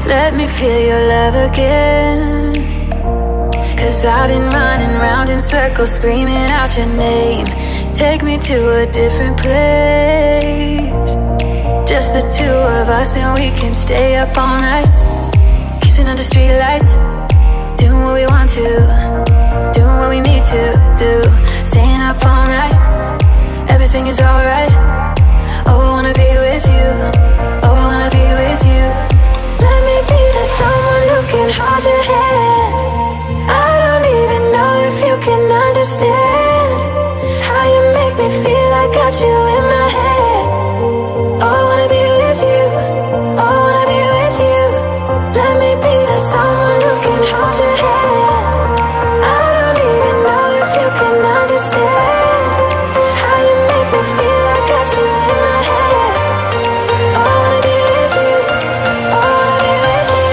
Let me feel your love again. 'Cause I've been running round in circles, screaming out your name. Take me to a different place, just the two of us, and we can stay up all night, kissing under streetlights, doing what we want to, doing what we need to do, staying up all night. Everything is alright. Oh, I wanna be with you. Oh, I wanna be with you. Let me be that someone who can hold your hand. I don't even know if you can understand how you make me feel. I got you in my head. Oh, I wanna be with you. Oh, I wanna be with you. Let me be that someone who can hold your hand. I don't even know if you can understand how you make me feel. I got you in my head. Oh, I wanna be with you. Oh, I wanna be with you.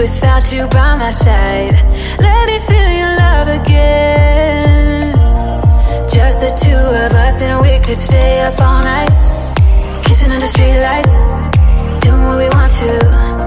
Without you by my side, let me feel your love again. Just the two of us, and we could stay up all night, kissing under streetlights, doing what we want to.